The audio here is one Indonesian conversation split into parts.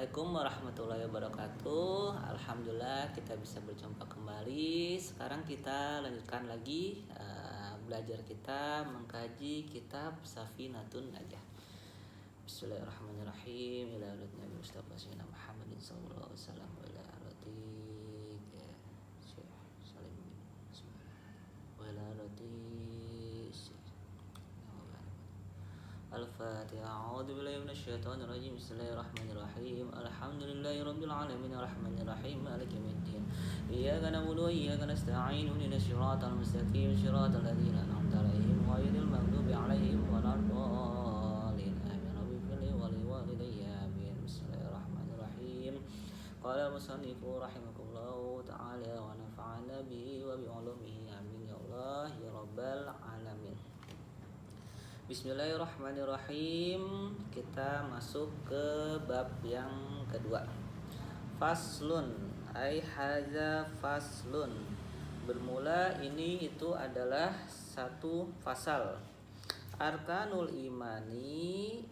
Assalamualaikum warahmatullahi wabarakatuh. Alhamdulillah kita bisa berjumpa kembali. Sekarang kita lanjutkan lagi belajar kita mengkaji kitab Safinatun Najah. Bismillahirrahmanirrahim. Ila Nabi Mustafa Sayyidina Muhammadin sallallahu alaihi wasallam wa ila ratik ya Syekh Salim bin wa ila ratik Al-Fatihah. A'udzu billahi minasyaitonir rajim. Bismillahirrahmanirrahim. Alhamdulillahi rabbil alamin arrahmanir rahim maliki yaumiddin. Iyyaka na'budu wa iyyaka nasta'in. Ihdinas siratal mustaqim siratal ladzina an'amta 'alaihim ghairil maghdubi 'alaihim waladdallin. Amin. Rabbi fili wa li walidayya. Amin. Bismillahirrahmanirrahim. Qala musannifu rahimakumullah ta'ala wa nafa'ana bihi wa bi 'ulumihi. Amin ya Allah ya rabbal alamin. Bismillahirrahmanirrahim. Kita masuk ke bab yang kedua. Faslun ai hadza faslun. Bermula ini itu adalah satu fasal. Arkanul imani,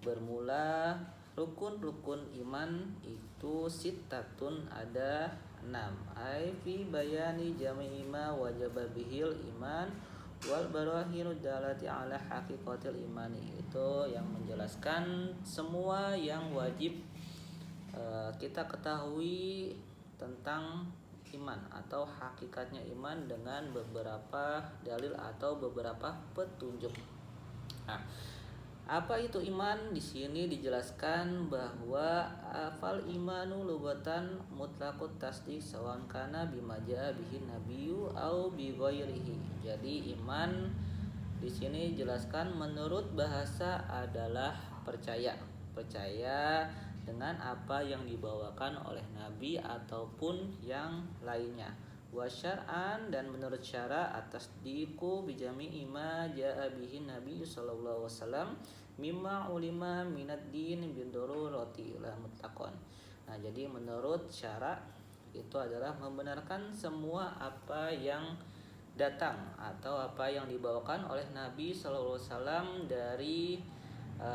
bermula rukun-rukun iman itu sittatun, ada 6. Ai fi bayani jami'i ma wajaba bihil iman wal barahinu dalati ala haqiqatil imani, itu yang menjelaskan semua yang wajib kita ketahui tentang iman atau hakikatnya iman dengan beberapa dalil atau beberapa petunjuk. Nah, apa itu iman? Di sini dijelaskan bahwa afal imanu lugatan mutlaqut tasdiq sawan kana bima jaa bihi nabiyyu au bi ghairihi. Jadi iman di sini dijelaskan menurut bahasa adalah percaya dengan apa yang dibawakan oleh nabi ataupun yang lainnya. Wa syar'an, dan menurut syara atas diku bijami ima jaa bihi nabi sallallahu alaihi wasallam mimma ulima minad din bidururati la muttaqon. Nah, jadi menurut syara itu adalah membenarkan semua apa yang datang atau apa yang dibawakan oleh nabi sallallahu alaihi wasallam dari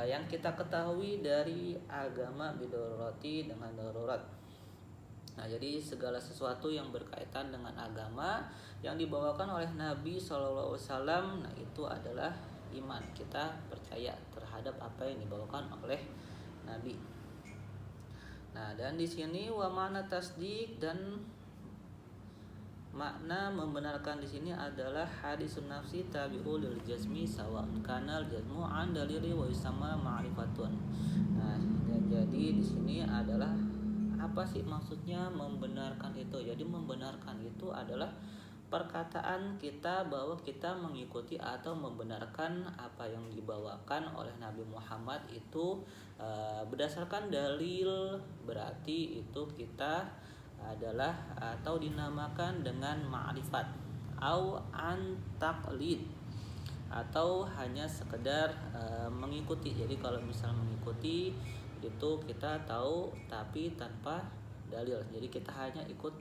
yang kita ketahui dari agama bidururati, dengan darurat. Nah, jadi segala sesuatu yang berkaitan dengan agama yang dibawakan oleh Nabi Shallallahu Alaihi Wasallam, nah itu adalah iman. Kita percaya terhadap apa yang dibawakan oleh Nabi. Nah, dan di sini wa makna tasdik, dan makna membenarkan di sini adalah hadisun nafsi tabi'ul lil jazmi sawa'un kanal jazmu an dalili wa isama ma'rifatun. Nah, jadi di sini adalah apa sih maksudnya membenarkan itu? Jadi membenarkan itu adalah perkataan kita bahwa kita mengikuti atau membenarkan apa yang dibawakan oleh Nabi Muhammad itu berdasarkan dalil. Berarti itu kita adalah atau dinamakan dengan ma'rifat au an taqlid, atau hanya sekedar mengikuti. Jadi kalau misal mengikuti itu kita tahu tapi tanpa dalil. Jadi kita hanya ikut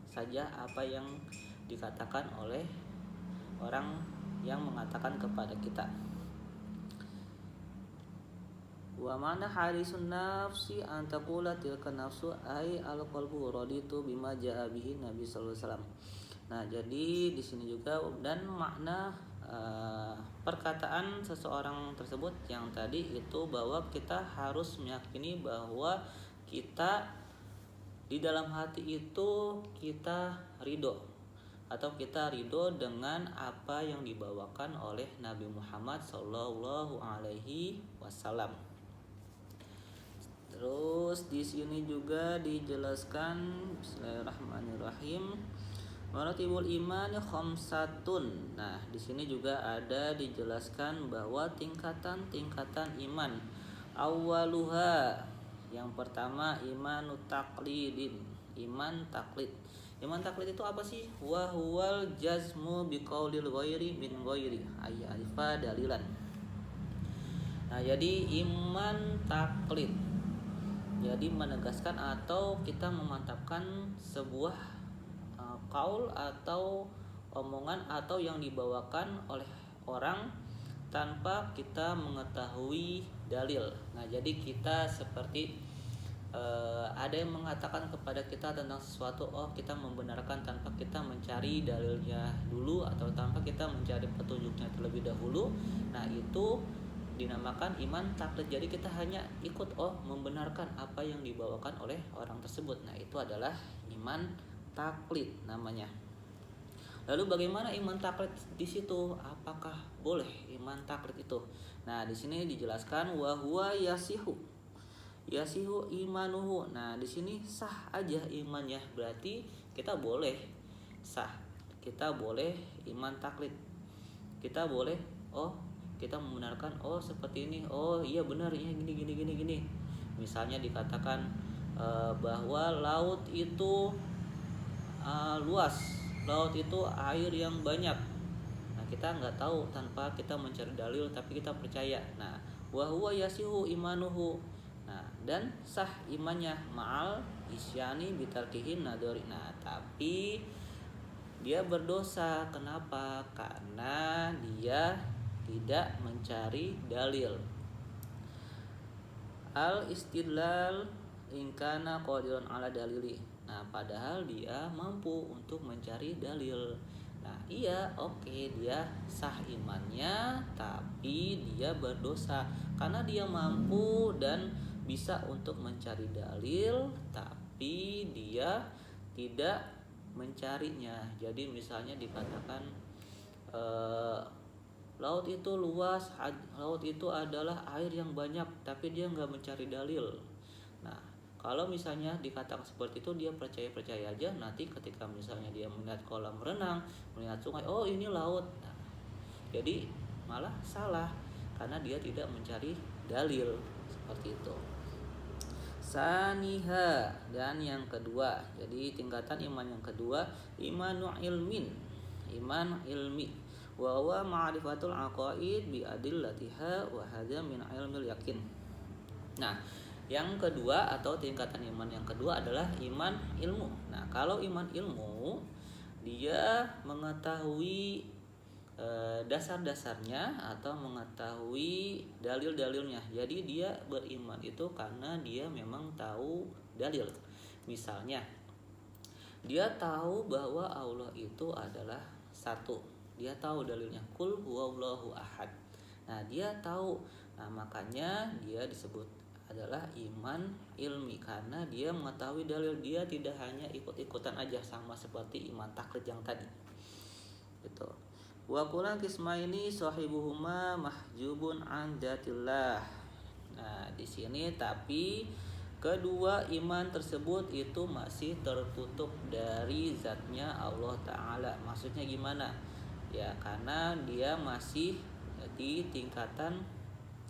saja apa yang dikatakan oleh orang yang mengatakan kepada kita. Wa mana harisun nafsi an taqula tilka nafsu ay al-qalbu raditu bima jaa bihi Nabi sallallahu alaihi wasallam. Nah, jadi di sini juga dan makna perkataan seseorang tersebut yang tadi itu bahwa kita harus meyakini bahwa kita di dalam hati itu kita ridho atau kita ridho dengan apa yang dibawakan oleh Nabi Muhammad Sallallahu Alaihi Wasallam. Terus di sini juga dijelaskan Bismillahirrahmanirrahim. Maratibul iman khamsatun. Nah, di sini juga ada dijelaskan bahwa tingkatan-tingkatan iman. Awwaluha, yang pertama iman taqlidin, iman taklid. Iman taklid itu apa sih? Wa huwal jazmu biqaulil ghairi min ghairi ayarifa dalilan. Nah, jadi iman taklid, jadi menegaskan atau kita memantapkan sebuah kaul atau omongan atau yang dibawakan oleh orang tanpa kita mengetahui dalil. Nah, jadi kita seperti ada yang mengatakan kepada kita tentang sesuatu, oh kita membenarkan tanpa kita mencari dalilnya dulu atau tanpa kita mencari petunjuknya terlebih dahulu. Nah itu dinamakan iman taklid. Jadi kita hanya ikut, oh membenarkan apa yang dibawakan oleh orang tersebut. Nah itu adalah iman taklid namanya. Lalu bagaimana iman taklid di situ? Apakah boleh iman taklid itu? Nah di sini dijelaskan wa huwa yasihu imanuhu. Nah di sini sah aja imannya, berarti kita boleh sah, kita boleh iman taklid, kita boleh kita membenarkan seperti ini, iya benar ya, gini. Misalnya dikatakan bahwa laut itu luas, laut itu air yang banyak. Nah kita nggak tahu tanpa kita mencari dalil, tapi kita percaya. Nah wa huwa yasihu imanuhu. Nah dan sah imannya ma'al isyani bitarkihin nadori. Nah tapi dia berdosa. Kenapa? Karena dia tidak mencari dalil. Al istidlal ingkana qadiran ala dalili. Nah padahal dia mampu untuk mencari dalil. Nah iya, oke, dia sah imannya, tapi dia berdosa karena dia mampu dan bisa untuk mencari dalil, tapi dia tidak mencarinya. Jadi misalnya dikatakan laut itu luas, laut itu adalah air yang banyak, tapi dia nggak mencari dalil. Nah kalau misalnya dikatakan seperti itu, dia percaya aja. Nanti ketika misalnya dia melihat kolam renang, melihat sungai, oh ini laut. Nah, jadi malah salah karena dia tidak mencari dalil seperti itu. Saniha, dan yang kedua, jadi tingkatan iman yang kedua, imanu ilmin, iman ilmi, wa huwa ma'rifatul aqaid bi adillatiha wa hadza min ilmil yakin. Nah yang kedua atau tingkatan iman yang kedua adalah iman ilmu. Nah kalau iman ilmu, dia mengetahui dasar-dasarnya atau mengetahui dalil-dalilnya. Jadi dia beriman itu karena dia memang tahu dalil. Misalnya dia tahu bahwa Allah itu adalah satu, dia tahu dalilnya, qul huwallahu ahad. Nah dia tahu. Nah makanya dia disebut adalah iman ilmi karena dia mengetahui dalil. Dia tidak hanya ikut-ikutan aja, sama seperti iman taklid yang tadi gitu. Wa qulan qismaini sahibuhuma mahjubun an dzatillah. Nah di sini tapi kedua iman tersebut itu masih tertutup dari zatnya Allah Ta'ala. Maksudnya gimana? Ya karena dia masih di tingkatan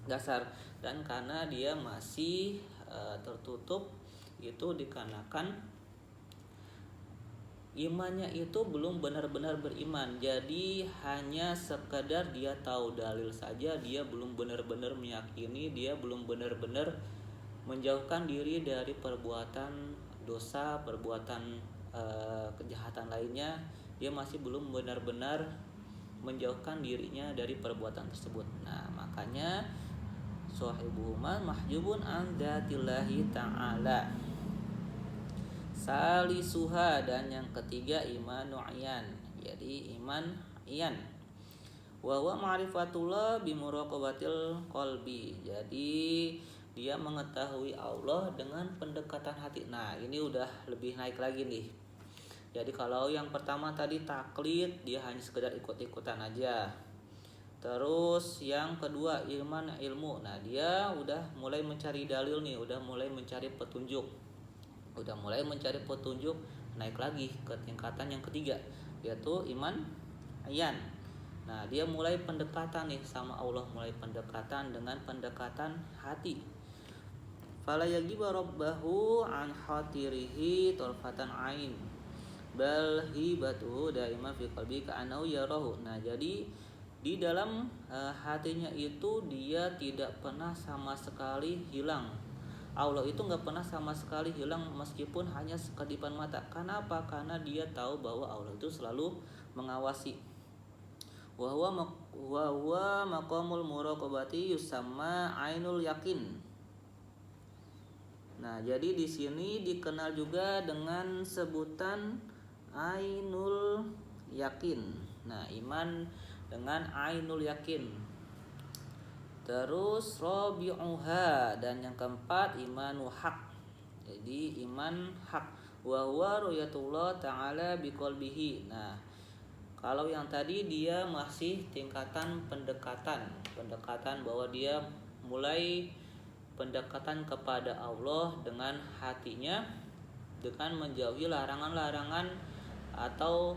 dasar, dan karena dia masih tertutup itu dikarenakan imannya itu belum benar-benar beriman. Jadi hanya sekedar dia tahu dalil saja, dia belum benar-benar meyakini, dia belum benar-benar menjauhkan diri dari perbuatan dosa, perbuatan kejahatan lainnya. Dia masih belum benar-benar menjauhkan dirinya dari perbuatan tersebut. Nah makanya sahibuhuma mahjubun an dzatillahi ta'ala. Salisuha, dan yang ketiga imanu iyan, jadi iman iyan. Wa huwa ma'rifatullah bi muraqabatil qalbi. Jadi dia mengetahui Allah dengan pendekatan hati. Nah ini udah lebih naik lagi nih. Jadi kalau yang pertama tadi taklid, dia hanya sekedar ikut-ikutan aja. Terus yang kedua iman ilmu. Nah dia udah mulai mencari dalil nih, udah mulai mencari petunjuk, naik lagi ke tingkatan yang ketiga, yaitu iman ayan. Nah dia mulai pendekatan nih sama Allah, mulai pendekatan dengan pendekatan hati. Fala yajiba rabbahu an khatirihi tarfatan ain bal hibatuhu daiman fi qalbi ka'annahu yarahu. Nah jadi di dalam hatinya itu dia tidak pernah sama sekali hilang. Allah itu nggak pernah sama sekali hilang meskipun hanya sekedipan mata. Kenapa? Karena dia tahu bahwa Allah itu selalu mengawasi. Wa huwa maqamul muraqabati yusamma ainul yakin. Nah, jadi di sini dikenal juga dengan sebutan ainul yakin. Nah, iman dengan ainul yakin. Terus rabi'uha, dan yang keempat imanu haq. Jadi iman hak, wa huwa ru'yatullah ta'ala biqalbihi. Nah, kalau yang tadi dia masih tingkatan pendekatan bahwa dia mulai pendekatan kepada Allah dengan hatinya, dengan menjauhi larangan-larangan atau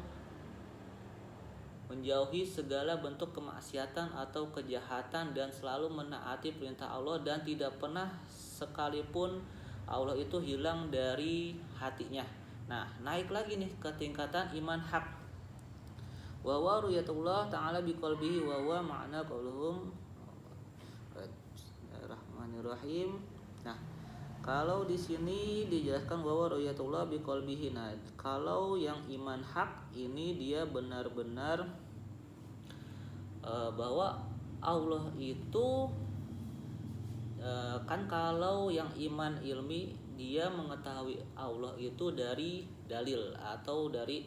menjauhi segala bentuk kemaksiatan atau kejahatan, dan selalu menaati perintah Allah, dan tidak pernah sekalipun Allah itu hilang dari hatinya. Nah, naik lagi nih ke tingkatan iman hak. Wa huwa ru'yatullah ta'ala biqalbihi wa huwa ma'na qauluhum. Bismillahirrahmanirrahim. Nah, kalau di sini dijelaskan bahwa ru'yatullah biqalbihi. Nah, kalau yang iman hak ini dia benar-benar bahwa Allah itu kan kalau yang iman ilmi dia mengetahui Allah itu dari dalil atau dari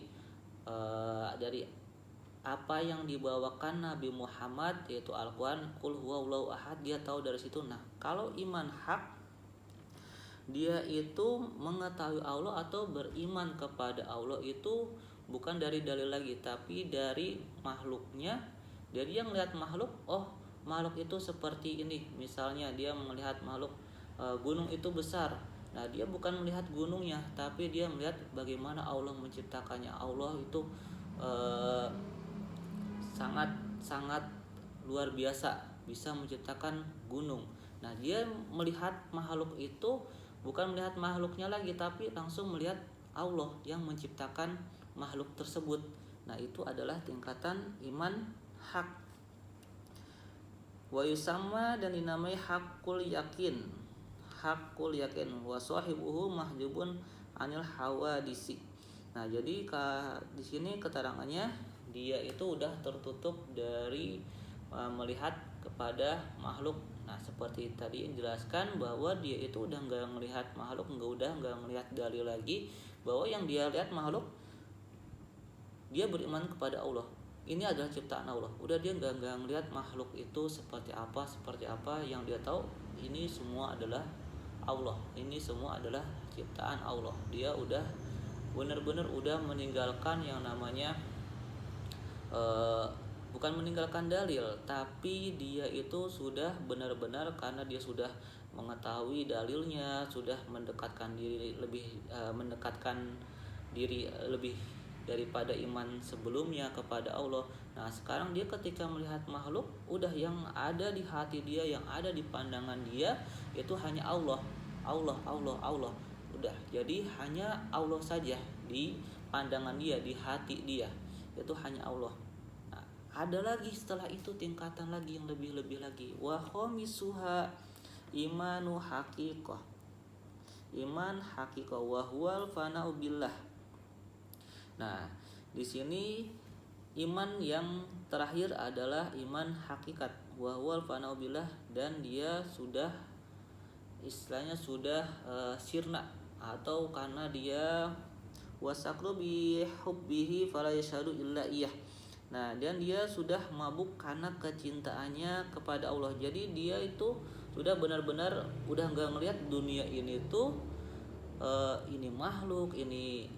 apa yang dibawakan Nabi Muhammad, yaitu Al-Quran, Qul huwallahu ahad, dia tahu dari situ. Nah, kalau iman hak dia itu mengetahui Allah atau beriman kepada Allah itu bukan dari dalil lagi, tapi dari makhluknya. Jadi dia melihat makhluk, oh makhluk itu seperti ini. Misalnya dia melihat makhluk gunung itu besar. Nah, dia bukan melihat gunungnya, tapi dia melihat bagaimana Allah menciptakannya. Allah itu sangat luar biasa, bisa menciptakan gunung. Nah, dia melihat makhluk itu bukan melihat makhluknya lagi, tapi langsung melihat Allah yang menciptakan makhluk tersebut. Nah, itu adalah tingkatan iman hak. Wa yusamma, dan dinamai hakul yakin. Hakul yakin wa sahibuhu mahjubun anil hawadisi. Nah, jadi di sini keterangannya dia itu udah tertutup dari melihat kepada makhluk. Nah, seperti tadi yang dijelaskan bahwa dia itu udah nggak melihat makhluk, nggak melihat dalil lagi, bahwa yang dia lihat makhluk, dia beriman kepada Allah. Ini adalah ciptaan Allah. Udah dia nggak ngelihat makhluk itu seperti apa. Yang dia tahu ini semua adalah Allah. Ini semua adalah ciptaan Allah. Dia udah benar-benar udah meninggalkan yang namanya bukan meninggalkan dalil, tapi dia itu sudah benar-benar, karena dia sudah mengetahui dalilnya, sudah mendekatkan diri lebih daripada iman sebelumnya kepada Allah. Nah, sekarang dia ketika melihat makhluk, udah yang ada di hati dia, yang ada di pandangan dia itu hanya Allah. Udah, jadi hanya Allah saja di pandangan dia, di hati dia. Itu hanya Allah. Nah, ada lagi setelah itu tingkatan lagi yang lebih lagi. Wa khamisuha imanu haqiqah. Iman haqiqah wa huwal fana'u billah. Nah, di sini iman yang terakhir adalah iman hakikat, wa huwal fana'u billah, dan dia sudah istilahnya sudah sirna, atau karena dia wasakru bi hubbihi fala yashhadu illa iyah. Nah, dan dia sudah mabuk karena kecintaannya kepada Allah. Jadi dia itu sudah benar-benar udah enggak melihat dunia ini tuh ini makhluk, ini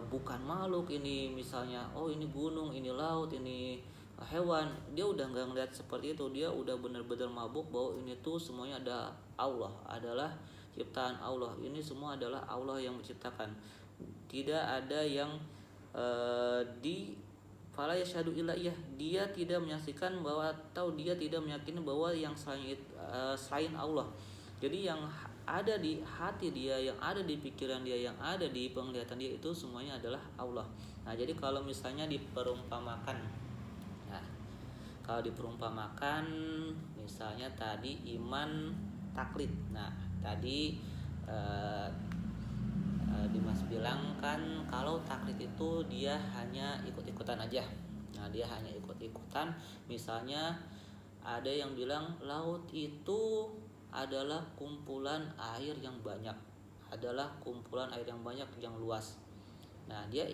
bukan makhluk, ini misalnya oh ini gunung, ini laut, ini hewan. Dia udah enggak ngelihat seperti itu. Dia udah benar-benar mabuk bahwa ini tuh semuanya ada Allah, adalah ciptaan Allah. Ini semua adalah Allah yang menciptakan. Tidak ada yang di fala yashhadu illa iyah. Dia tidak menyaksikan bahwa, atau dia tidak meyakini bahwa yang selain Allah. Jadi yang ada di hati dia, yang ada di pikiran dia, yang ada di penglihatan dia, itu semuanya adalah Allah. Nah, jadi kalau misalnya diperumpamakan, nah, kalau diperumpamakan misalnya tadi iman taklid. Nah, tadi Dimas bilang kan kalau taklid itu dia hanya ikut-ikutan aja. Nah, dia hanya ikut-ikutan. Misalnya ada yang bilang laut itu adalah kumpulan air yang banyak, yang luas. Nah, dia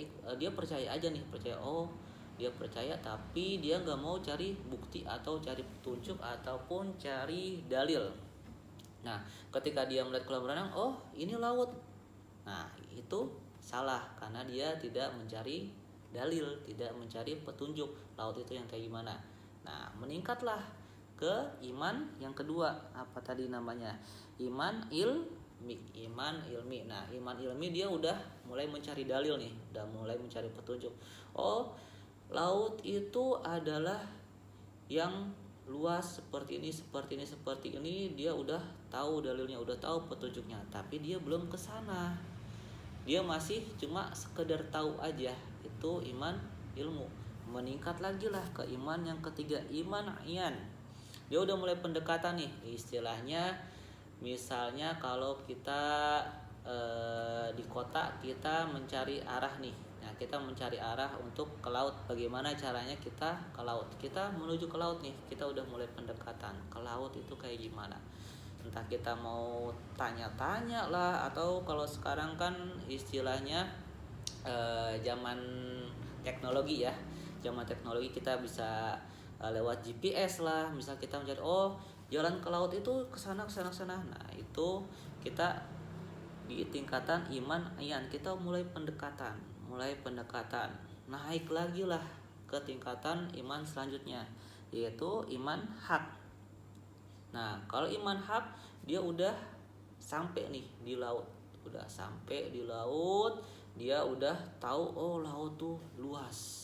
percaya aja nih, dia percaya tapi dia nggak mau cari bukti atau cari petunjuk ataupun cari dalil. Nah, ketika dia melihat kolam renang, oh ini laut. Nah, itu salah karena dia tidak mencari dalil, tidak mencari petunjuk laut itu yang kayak gimana. Nah, meningkatlah ke iman yang kedua, apa tadi namanya? Iman ilmi. Nah, iman ilmi dia udah mulai mencari dalil nih, udah mulai mencari petunjuk. Oh, laut itu adalah yang luas seperti ini, dia udah tahu dalilnya, udah tahu petunjuknya, tapi dia belum ke sana. Dia masih cuma sekedar tahu aja. Itu iman ilmu. Meningkat lagi lah ke iman yang ketiga, iman ayan. Dia udah mulai pendekatan nih, istilahnya misalnya kalau kita di kota, kita mencari arah nih. Nah, kita mencari arah untuk ke laut. Bagaimana caranya kita ke laut? Kita menuju ke laut nih. Kita udah mulai pendekatan ke laut itu kayak gimana? Entah kita mau tanya-tanya lah, atau kalau sekarang kan istilahnya zaman teknologi ya. Zaman teknologi kita bisa lewat GPS lah. Misal kita mencari jalan ke laut itu ke sana. Nah, itu kita di tingkatan iman ayan, kita mulai pendekatan. Naik lagi lah ke tingkatan iman selanjutnya, yaitu iman hak. Nah, kalau iman hak dia udah sampai nih di laut. Dia udah tahu laut tuh luas.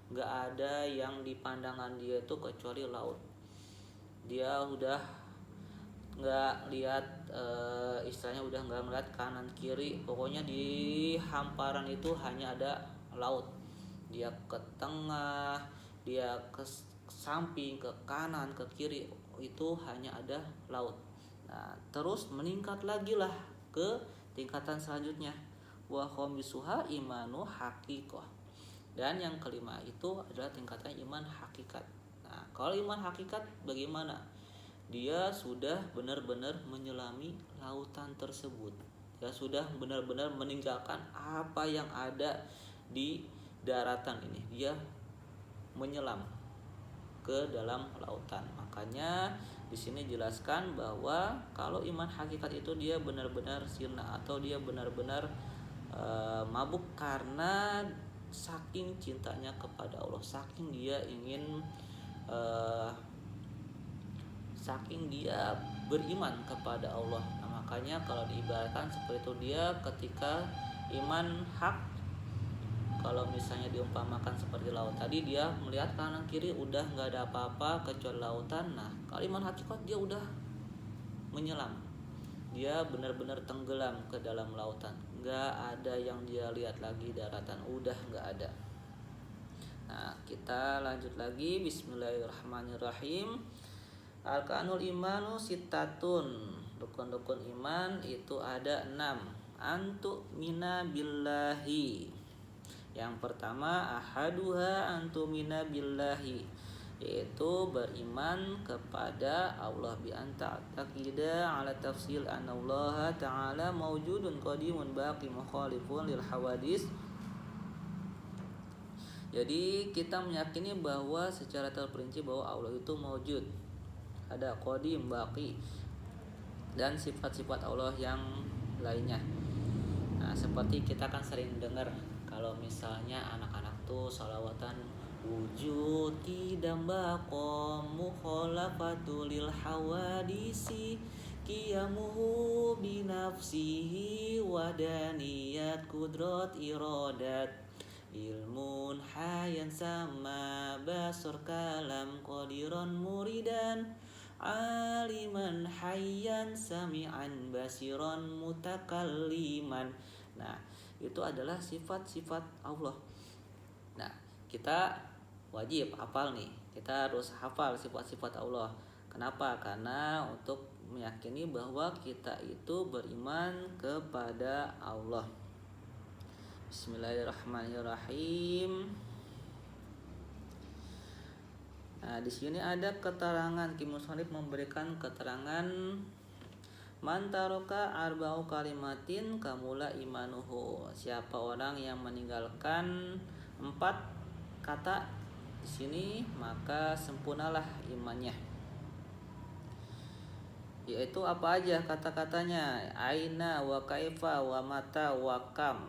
Nggak ada yang di pandangan dia itu kecuali laut. Dia udah nggak lihat istilahnya udah nggak melihat kanan kiri, pokoknya di hamparan itu hanya ada laut. Dia ke tengah, dia ke samping, ke kanan, ke kiri, itu hanya ada laut. Nah, terus meningkat lagi lah ke tingkatan selanjutnya, wa khamisuha imanu haqiqah. Dan yang kelima itu adalah tingkatan iman hakikat. Nah, kalau iman hakikat bagaimana? Dia sudah benar-benar menyelami lautan tersebut. Dia sudah benar-benar meninggalkan apa yang ada di daratan ini. Dia menyelam ke dalam lautan. Makanya di sini jelaskan bahwa kalau iman hakikat itu dia benar-benar sirna, atau dia benar-benar mabuk karena saking cintanya kepada Allah, saking dia ingin saking dia beriman kepada Allah. Nah, makanya kalau diibaratkan seperti itu, dia ketika iman hak, kalau misalnya diumpamakan seperti laut tadi, dia melihat kanan kiri udah nggak ada apa-apa kecuali lautan. Nah, kalau iman hakikat dia udah menyelam, dia benar-benar tenggelam ke dalam lautan, nggak ada yang dia lihat lagi daratan, udah nggak ada. Nah, kita lanjut lagi. Bismillahirrahmanirrahim. Arkanul imanu sitatun. Rukun-rukun iman itu ada 6. Antu mina billahi. Yang pertama, ahaduha antu mina billahi, yaitu beriman kepada Allah, bi anta taqida ala tafsil anallaha ta'ala mawjudun qadimun baqi mukhalifun lil hawadis. Jadi kita meyakini bahwa secara terperinci bahwa Allah itu mawjud, ada qadim, baqi, dan sifat-sifat Allah yang lainnya. Nah, seperti kita kan sering dengar kalau misalnya anak-anak tuh sholawatan, wujud kidam baqom mukhalafatu lil hawadisi qiyamuhu binafsihi wadaniyat kudrat iradat ilmun hayan sama basur kalam qadiran muridan aliman hayyan sami'an basiran mutakalliman. Nah, itu adalah sifat-sifat Allah. Nah, kita wajib hafal nih. Kita harus hafal sifat-sifat Allah. Kenapa? Karena untuk meyakini bahwa kita itu beriman kepada Allah. Bismillahirrahmanirrahim. Nah, di sini ada keterangan, Ki Musannif memberikan keterangan Man taroka arba'u kalimatin kamula imanuhu. Siapa orang yang meninggalkan 4 kata di sini maka sempurnalah imannya. Yaitu apa aja kata-katanya? Aina wa kaifa wa mata wa kam.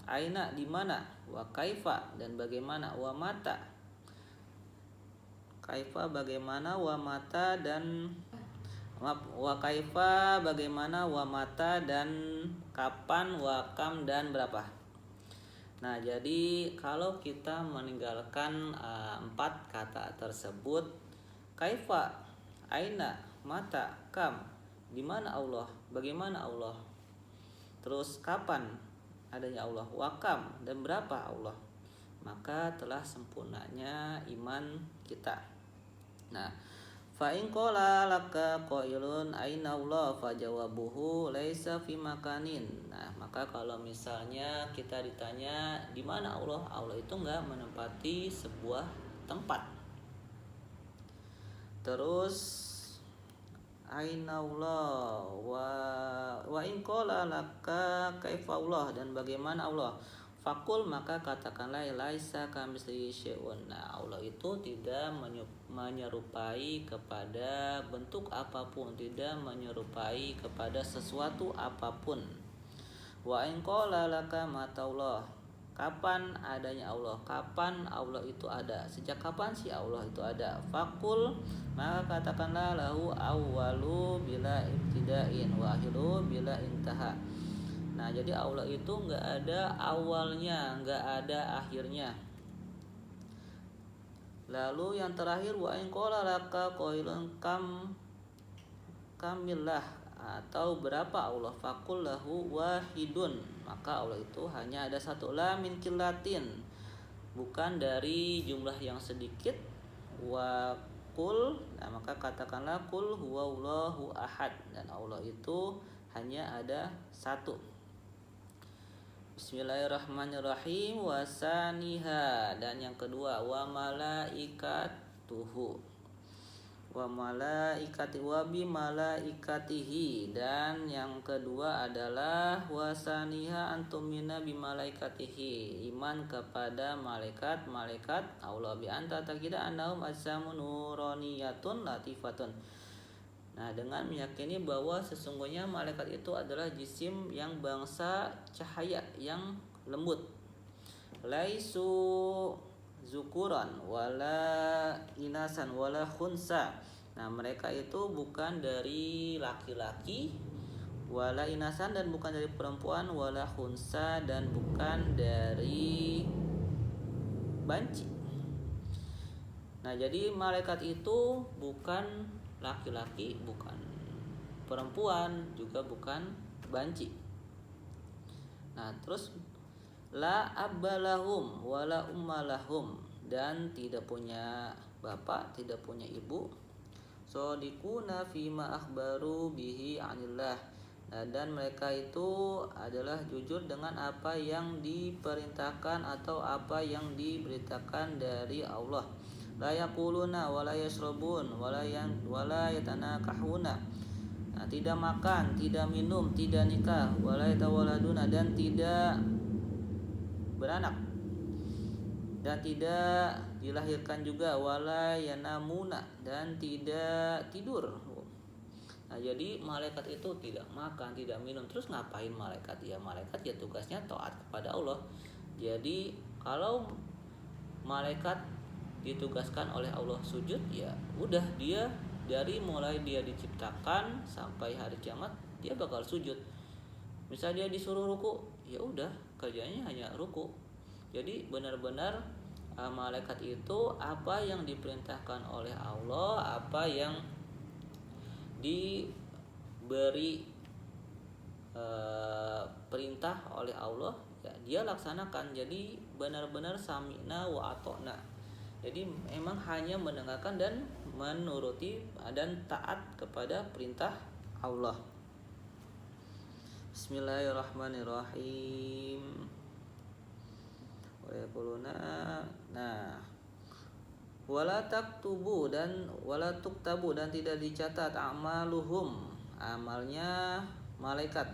Aina di mana? Wa kaifa dan bagaimana? Wa mata. Kaifa bagaimana, wa mata dan wa kaifa bagaimana, wa mata dan kapan, wa kam dan berapa. Nah, jadi kalau kita meninggalkan 4 kata tersebut, kaifa, aina, mata, kam, di mana Allah, bagaimana Allah, terus kapan adanya Allah, wa kam dan berapa Allah, maka telah sempurnanya iman kita. Nah, fa in qala laka qailun aina Allah fajawabuhu laisa fi makanin. Nah, maka kalau misalnya kita ditanya di mana Allah, Allah itu enggak menempati sebuah tempat. Terus aina Allah wa in qala laka kaifa Allah dan bagaimana Allah, fakul maka katakanlah laisa kamitslihi syai'un. Nah, Allah itu tidak menyerupai kepada bentuk apapun, tidak menyerupai kepada sesuatu apapun. Wa in qala laka mata Allah, kapan adanya Allah, kapan Allah itu ada, sejak kapan sih Allah itu ada. Fakul maka katakanlah lahu awwalu bila ibtida'in wa akhiru bila intaha. Nah, jadi Allah itu nggak ada awalnya, nggak ada akhirnya. Lalu yang terakhir wa in qala laka qailun kamillah atau berapa Allah, fakul lahu wahidun, maka Allah itu hanya ada satu, la min killatin, bukan dari jumlah yang sedikit. Wa kul, nah maka katakanlah kul huwallahu ahad, dan Allah itu hanya ada satu. Bismillahirrahmanirrahim. Wasaniha, dan yang kedua wa malaikatuhu, wa malaikati wa bi malaikatihi, dan yang kedua adalah wasaniha antumina bi malaikatihi, iman kepada malaikat Allah, bi anta takida annahum ajsamun nuraniyatun latifatun. Nah, dengan meyakini bahwa sesungguhnya malaikat itu adalah jisim yang bangsa cahaya yang lembut. Laisu zukuran wala inasan wala khunsa. Nah, mereka itu bukan dari laki-laki, wala inasan dan bukan dari perempuan, wala khunsa dan bukan dari banci. Nah, jadi malaikat itu bukan laki-laki, bukan perempuan, juga bukan banci. Nah, terus la abbalahum wala ummalahum, dan tidak punya bapak, tidak punya ibu. Shadiquna fima akhbaru bihi anillah. Nah, dan mereka itu adalah jujur dengan apa yang diperintahkan atau apa yang diberitakan dari Allah. La yaquluna wala yashrabun wala yatanakahuna. Nah, tidak makan, tidak minum, tidak nikah, wala yatawaladuna, dan tidak beranak, dan tidak dilahirkan juga, wala yanamuna, dan tidak tidur. Nah, jadi malaikat itu tidak makan, tidak minum. Terus ngapain malaikat? Ya, malaikat ya tugasnya taat kepada Allah. Jadi kalau malaikat ditugaskan oleh Allah sujud, ya udah, dia dari mulai dia diciptakan sampai hari kiamat dia bakal sujud. Misalnya dia disuruh ruku, ya udah kerjanya hanya ruku. Jadi benar-benar malaikat itu apa yang diperintahkan oleh Allah, apa yang diberi perintah oleh Allah, ya dia laksanakan. Jadi benar-benar sami'na wa ata'na. Jadi memang hanya mendengarkan dan menuruti dan taat kepada perintah Allah. Bismillahirrahmanirrahim. Wa yaquluna, nah, wala taktubu dan wala tuktabu, dan tidak dicatat amaluhum, amalnya malaikat,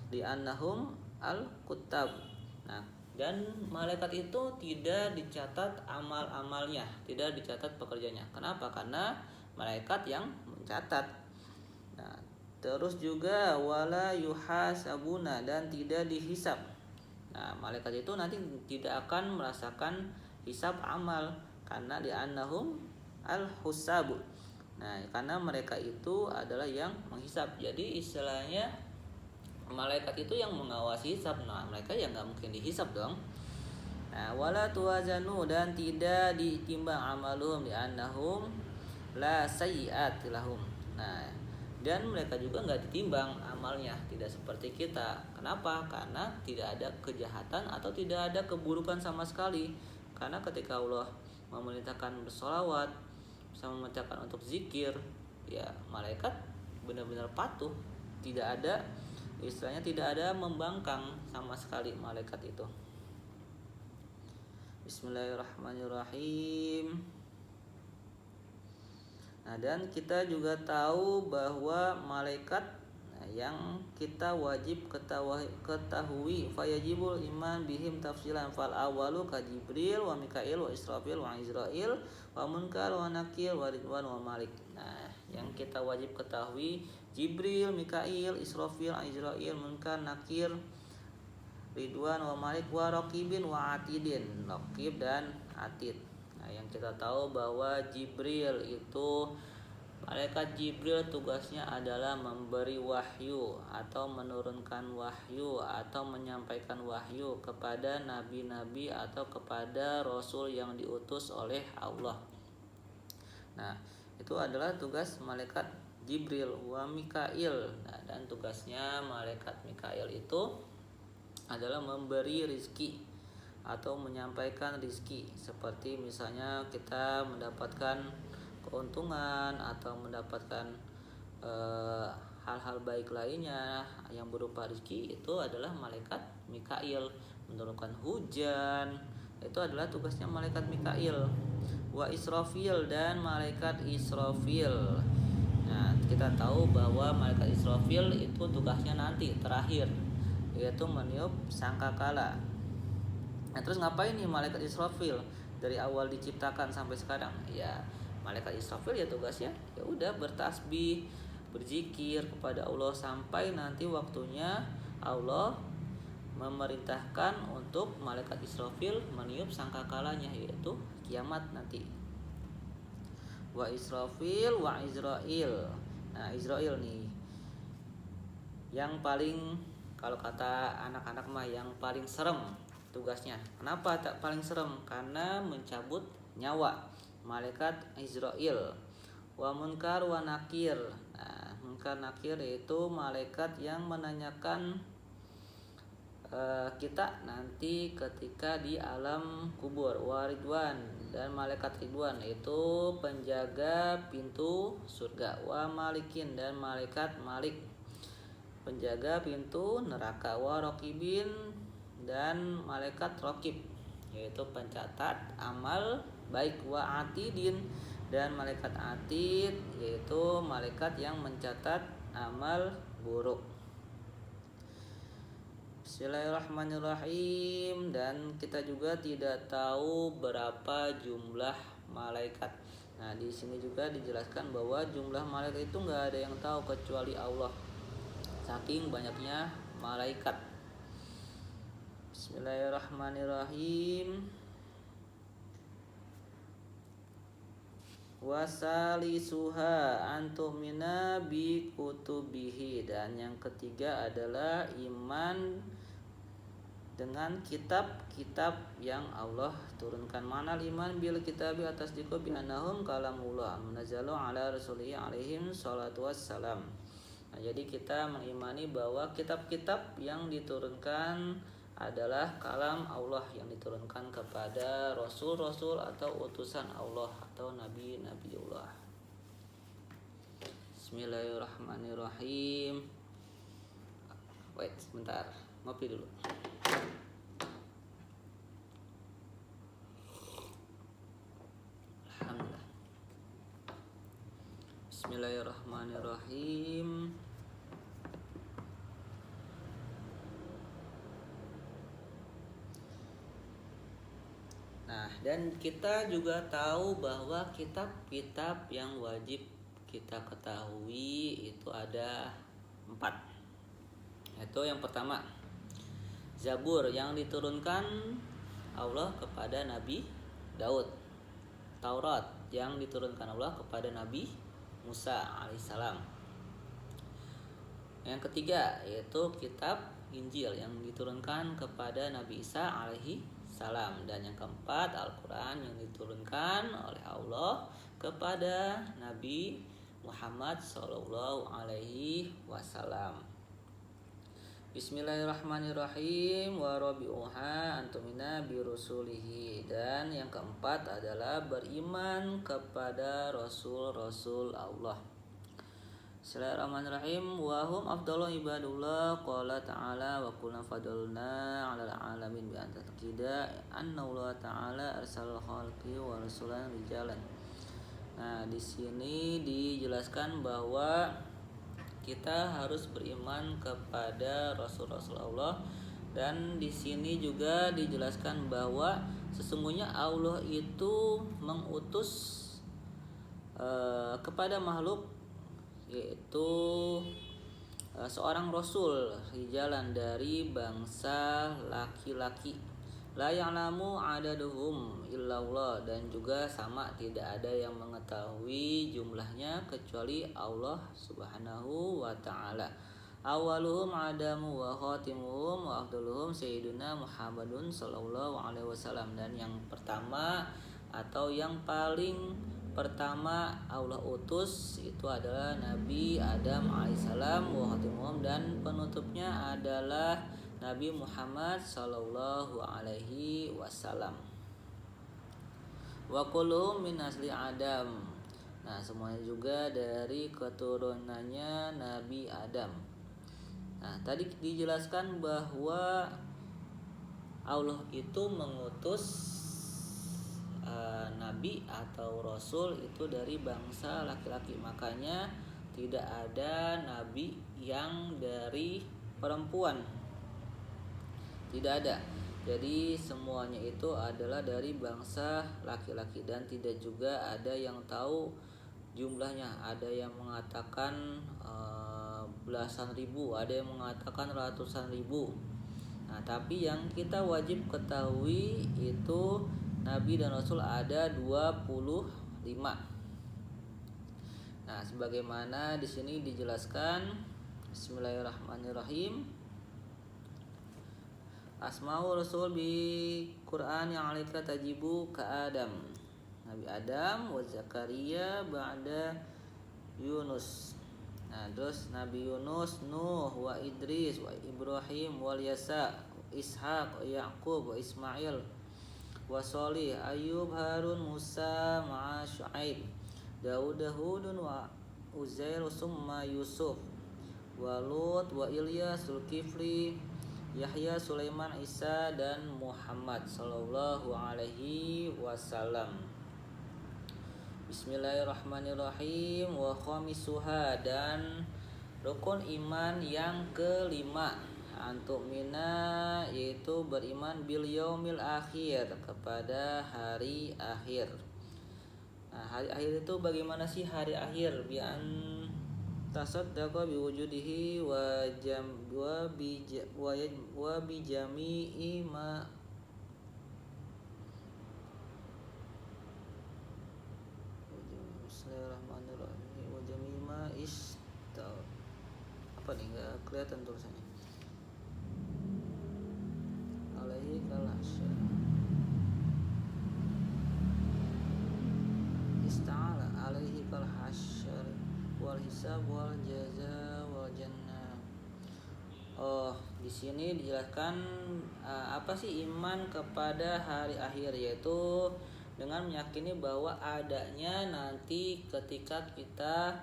di annahum al-kuttab. Nah, dan malaikat itu tidak dicatat amal-amalnya, tidak dicatat pekerjaannya. Kenapa? Karena malaikat yang mencatat. Nah, terus juga wala yuhasabuna, dan tidak dihisab. Nah, malaikat itu nanti tidak akan merasakan hisab amal karena di annahum al-husabu. Nah, karena mereka itu adalah yang menghisab. Jadi istilahnya malaikat itu yang mengawasi hisab. Nah, mereka ya nggak mungkin dihisab dong. Nah, wala tuwazanu, dan tidak ditimbang amalum di annahum la sayyi'at lahum. Nah, dan mereka juga nggak ditimbang amalnya, tidak seperti kita. Kenapa? Karena tidak ada kejahatan atau tidak ada keburukan sama sekali. Karena ketika Allah memerintahkan bersolawat, sama memerintahkan untuk zikir, ya malaikat benar-benar patuh. Tidak ada, istilahnya tidak ada membangkang sama sekali malaikat itu. Bismillahirrahmanirrahim. Nah, dan kita juga tahu bahwa malaikat yang kita wajib ketahui fayajibul iman bihim tafsilan fal awalu ka Jibril wa Mikail wa Israfil wa Izrail wa Munkar wa Nakir wa Ridwan wa Malik. Nah, yang kita wajib ketahui Jibril, Mikail, Israfil, Izrail, Munkar, Nakir, Ridwan wa Malik wa Raqibin wa Atidin, Raqib dan Atid. Nah, yang kita tahu bahwa Jibril itu, malaikat Jibril tugasnya adalah memberi wahyu atau menurunkan wahyu atau menyampaikan wahyu kepada nabi-nabi atau kepada rasul yang diutus oleh Allah. Nah, itu adalah tugas malaikat Jibril. Wa Mikail. Nah, dan tugasnya malaikat Mikail itu adalah memberi rizki atau menyampaikan rizki, seperti misalnya kita mendapatkan keuntungan atau mendapatkan hal-hal baik lainnya yang berupa rizki, itu adalah malaikat Mikail. Menurunkan hujan itu adalah tugasnya malaikat Mikail. Wa Israfil, dan malaikat Israfil. Nah, kita tahu bahwa malaikat Israfil itu tugasnya nanti terakhir, yaitu meniup sangkakala. Nah, terus ngapain nih malaikat Israfil dari awal diciptakan sampai sekarang? Ya, malaikat Israfil ya tugasnya ya udah bertasbih, berzikir kepada Allah sampai nanti waktunya Allah memerintahkan untuk malaikat Israfil meniup sangkakalanya, yaitu kiamat nanti. Wa Israfil wa Izrail. Nah, Izrail nih yang paling, kalau kata anak-anak mah yang paling serem tugasnya. Kenapa tak paling serem? Karena mencabut nyawa, malaikat Izrail. Wa Munkar wa Nakir. Nah, Munkar Nakir itu malaikat yang menanyakan kita nanti ketika di alam kubur. Wa Ridwan, dan malaikat Ridwan itu penjaga pintu surga. Wa Malikin, dan malaikat Malik penjaga pintu neraka. Wa Raqibin, dan malaikat Raqib yaitu pencatat amal baik. Wa Atidin, dan malaikat Atid yaitu malaikat yang mencatat amal buruk. Bismillahirrahmanirrahim. Dan kita juga tidak tahu berapa jumlah malaikat. Nah, di sini juga dijelaskan bahwa jumlah malaikat itu nggak ada yang tahu kecuali Allah, saking banyaknya malaikat. Bismillahirrahmanirrahim. Wasalisuha antumina bi kutubihi, dan yang ketiga adalah iman dengan kitab-kitab yang Allah turunkan. Mana iman bil kitabi atas diko bi annahum kalamullah munazzalu ala rasulihi alaihim salatu wassalam. Nah, jadi kita mengimani bahwa kitab-kitab yang diturunkan adalah kalam Allah yang diturunkan kepada rasul-rasul atau utusan Allah atau nabi-nabiullah. Bismillahirrahmanirrahim. Wait sebentar, ngopi dulu. Alhamdulillah. Bismillahirrahmanirrahim. Nah, dan kita juga tahu bahwa kitab-kitab yang wajib kita ketahui itu ada 4. Itu yang pertama, Zabur yang diturunkan Allah kepada Nabi Daud. Taurat yang diturunkan Allah kepada Nabi Musa alaihissalam. Yang ketiga yaitu kitab Injil yang diturunkan kepada Nabi Isa alaihi salam. Dan yang keempat Al-Quran yang diturunkan oleh Allah kepada Nabi Muhammad sallallahu alaihi wasallam. Bismillahirrahmanirrahim. Wa rabi'uha antumina birusulihi. Dan yang keempat adalah beriman kepada rasul-rasul Allah. Bismillahirrahmanirrahim. Wa hum afdalu ibadullah. Qala ta'ala wa kulna fadalna 'alal 'alamin bi an taqida anna Allah ta'ala arsalal khalqi wa rasulan rijalan. Nah, di sini dijelaskan bahwa kita harus beriman kepada rasul-rasul Allah, dan di sini juga dijelaskan bahwa sesungguhnya Allah itu mengutus kepada makhluk yaitu seorang rasul rijalan dari bangsa laki-laki, la ya'lamu adaduhum illallah, dan juga sama tidak ada yang mengetahui jumlahnya kecuali Allah Subhanahu wa taala. Awaluhum adamu wa khatimuhum wa afdaluhum sayyiduna Muhammadun sallallahu alaihi wasallam. Dan yang pertama atau yang paling pertama Allah utus itu adalah Nabi Adam alaihissalam wa khatimuhum, dan penutupnya adalah Nabi Muhammad sallallahu alaihi wasallam. Wa kulluhum min asli Adam. Nah, semuanya juga dari keturunannya Nabi Adam. Nah, tadi dijelaskan bahwa Allah itu mengutus nabi atau rasul itu dari bangsa laki-laki. Makanya tidak ada nabi yang dari perempuan. Tidak ada. Jadi semuanya itu adalah dari bangsa laki-laki, dan tidak juga ada yang tahu jumlahnya. Ada yang mengatakan belasan ribu, ada yang mengatakan ratusan ribu. Nah, tapi yang kita wajib ketahui itu Nabi dan Rasul ada 25. Nah, sebagaimana di sini dijelaskan, Bismillahirrahmanirrahim. Asma'u Rasul bi Quran yang alika tajibu ka Adam. Nabi Adam wa Zakaria ba'da Yunus. Nah, terus Nabi Yunus, Nuh wa Idris wa Ibrahim wal Yasa, Ishaq, Yaqub wa Ismail wa Sholih, Ayub, Harun, Musa, ma'a Syuaib, Daud, Hudun wa Uzair, summa Yusuf wa Lut wa Ilyas, Zulkifli, Yahya, Sulaiman, Isa, dan Muhammad sallallahu alaihi wasallam. Bismillahirrahmanirrahim. Wa khamisuha, dan rukun iman yang kelima, antumina yaitu beriman bil yaumil akhir, kepada hari akhir. Nah, hari akhir itu bagaimana sih hari akhir? Bi an tasaddaqa bi wujudihi wa bi jami'i ma Bismillahirrahmanirrahim wa jami'i ma apa nih, enggak kelihatan tulisannya. Alaihi kalasya ista'ala alaihi kal hasyar wal hisab wal jaza wal jannah. Oh, di sini dijelaskan apa sih iman kepada hari akhir, yaitu dengan meyakini bahwa adanya nanti ketika kita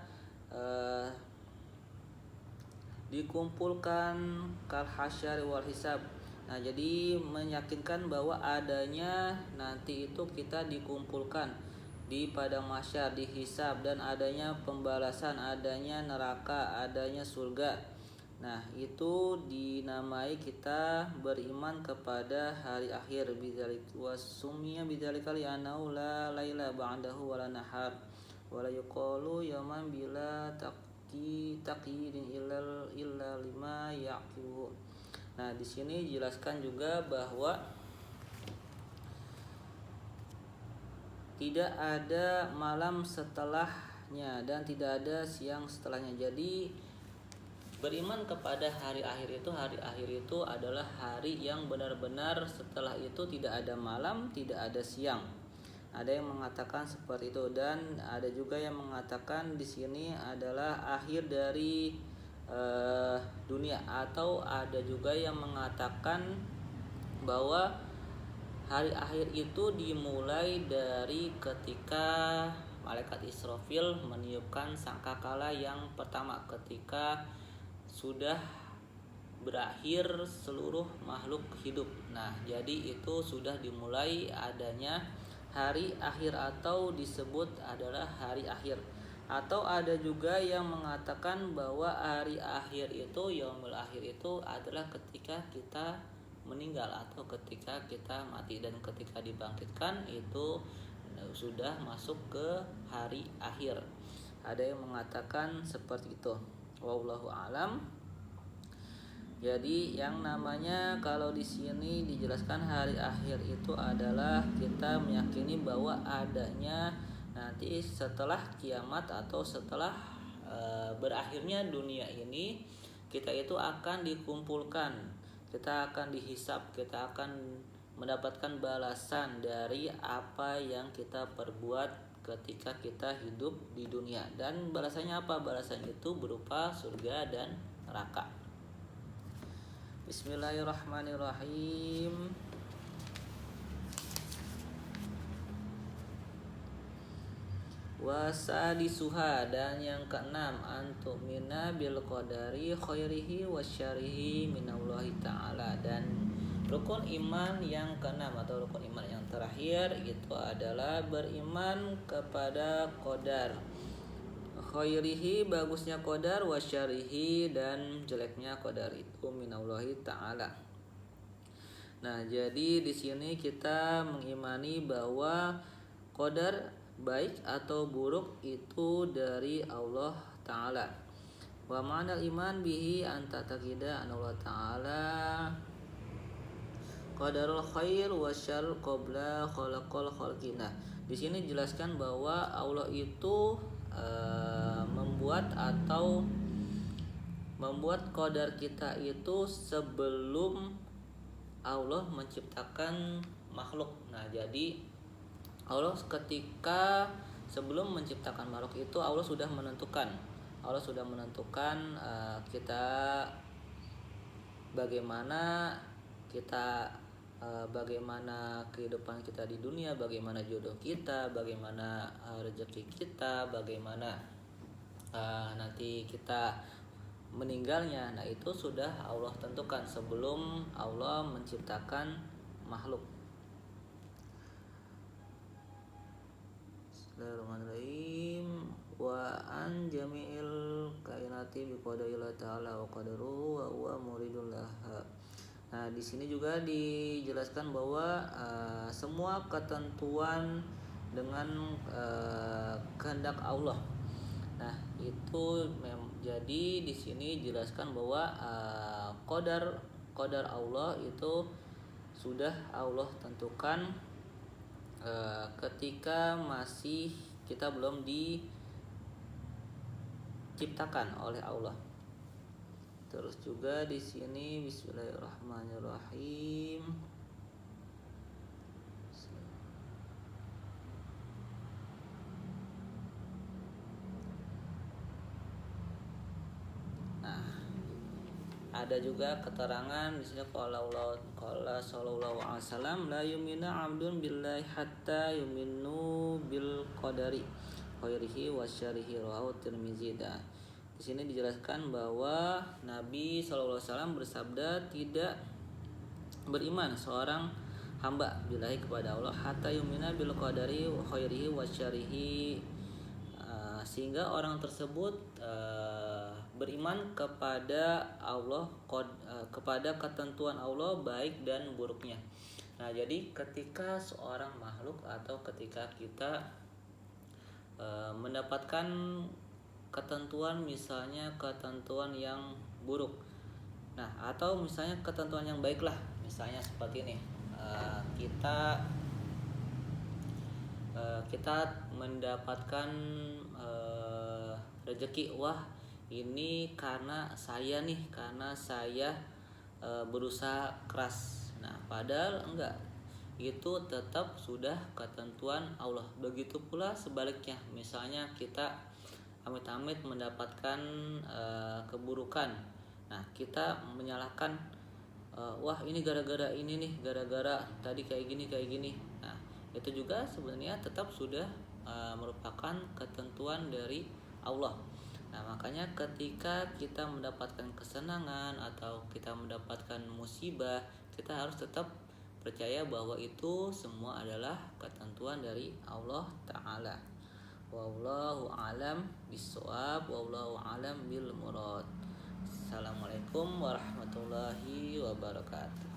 dikumpulkan kal hasyar wal hisab. Nah, jadi meyakinkan bahwa adanya nanti itu kita dikumpulkan di padang mahsyar, dihisab, dan adanya pembalasan, adanya neraka, adanya surga. Nah, itu dinamai kita beriman kepada hari akhir. Bidzalik wasummiya bidzalika li'annahu la laila ba'dahu wala nahar wala yuqalu yawman bila taqyidin illa lima yaqibu. Nah, di sini dijelaskan juga bahwa tidak ada malam setelahnya dan tidak ada siang setelahnya. Jadi beriman kepada hari akhir itu adalah hari yang benar-benar setelah itu tidak ada malam, tidak ada siang. Ada yang mengatakan seperti itu, dan ada juga yang mengatakan di sini adalah akhir dari dunia, atau ada juga yang mengatakan bahwa hari akhir itu dimulai dari ketika malaikat Israfil meniupkan sangkakala yang pertama, ketika sudah berakhir seluruh makhluk hidup. Nah, jadi itu sudah dimulai adanya hari akhir, atau disebut adalah hari akhir. Atau ada juga yang mengatakan bahwa hari akhir itu, yaumul akhir itu adalah ketika kita meninggal atau ketika kita mati, dan ketika dibangkitkan itu sudah masuk ke hari akhir. Ada yang mengatakan seperti itu. Wallahu alam. Jadi yang namanya kalau di sini dijelaskan hari akhir itu adalah kita meyakini bahwa adanya nanti setelah kiamat atau setelah berakhirnya dunia ini, kita itu akan dikumpulkan, kita akan dihisab, kita akan mendapatkan balasan dari apa yang kita perbuat ketika kita hidup di dunia. Dan balasannya apa? Balasannya itu berupa surga dan neraka. Bismillahirrahmanirrahim. Wasadisuha, dan yang keenam, antumina bil qadari khairihi wasyarihi minallahi ta'ala. Dan rukun iman yang keenam atau rukun iman yang terakhir itu adalah beriman kepada qadar. Khairihi, bagusnya qadar, wasyarihi, dan jeleknya qadar itu minallahi ta'ala. Nah, jadi di sini kita mengimani bahwa qadar baik atau buruk itu dari Allah Ta'ala. Wa ma'nal iman bihi anta taqida an Allah Ta'ala qadarul khair wa syarr qabla khalaqal khalqina. Di sini dijelaskan bahwa Allah itu membuat qadar kita itu sebelum Allah menciptakan makhluk. Nah, jadi Allah ketika sebelum menciptakan makhluk itu Allah sudah menentukan kita bagaimana kehidupan kita di dunia, bagaimana jodoh kita, bagaimana rezeki kita, bagaimana nanti kita meninggalnya. Nah, itu sudah Allah tentukan sebelum Allah menciptakan makhluk. Bismillahirrahmanirrahim. Wa an jami'il kainati biqadarillah ta'ala wa qadaruhu wa huwa muridul laha. Nah, di sini juga dijelaskan bahwa semua ketentuan dengan kehendak Allah. Nah, itu jadi di sini dijelaskan bahwa qadar Allah itu sudah Allah tentukan ketika masih kita belum diciptakan oleh Allah. Terus juga di sini bismillahirrahmanirrahim. Nah, ada juga keterangan di sini qala sallallahu alaihi wasallam la yu'minu 'abdun billahi hatta yu'minu bil qadari khairihi wasyarihi rawahu Tirmizi. Di sini dijelaskan bahwa Nabi sallallahu alaihi wasallam bersabda, tidak beriman seorang hamba billahi kepada Allah hatta yumina bil qadari khairihi wa syarihi, sehingga orang tersebut beriman kepada Allah, kepada ketentuan Allah baik dan buruknya. Nah, jadi ketika seorang makhluk atau ketika kita mendapatkan ketentuan, misalnya ketentuan yang buruk, nah atau misalnya ketentuan yang baik lah, misalnya seperti ini, kita mendapatkan rezeki, wah ini karena saya berusaha keras. Nah padahal enggak, itu tetap sudah ketentuan Allah. Begitu pula sebaliknya, misalnya kita amit-amit mendapatkan keburukan, nah kita menyalahkan, wah ini gara-gara ini nih, gara-gara tadi kayak gini. Nah itu juga sebenarnya tetap sudah merupakan ketentuan dari Allah. Nah makanya ketika kita mendapatkan kesenangan atau kita mendapatkan musibah, kita harus tetap percaya bahwa itu semua adalah ketentuan dari Allah Ta'ala. Wallahu alam bisawab, wallahu alam bil murad. Assalamualaikum warahmatullahi wabarakatuh.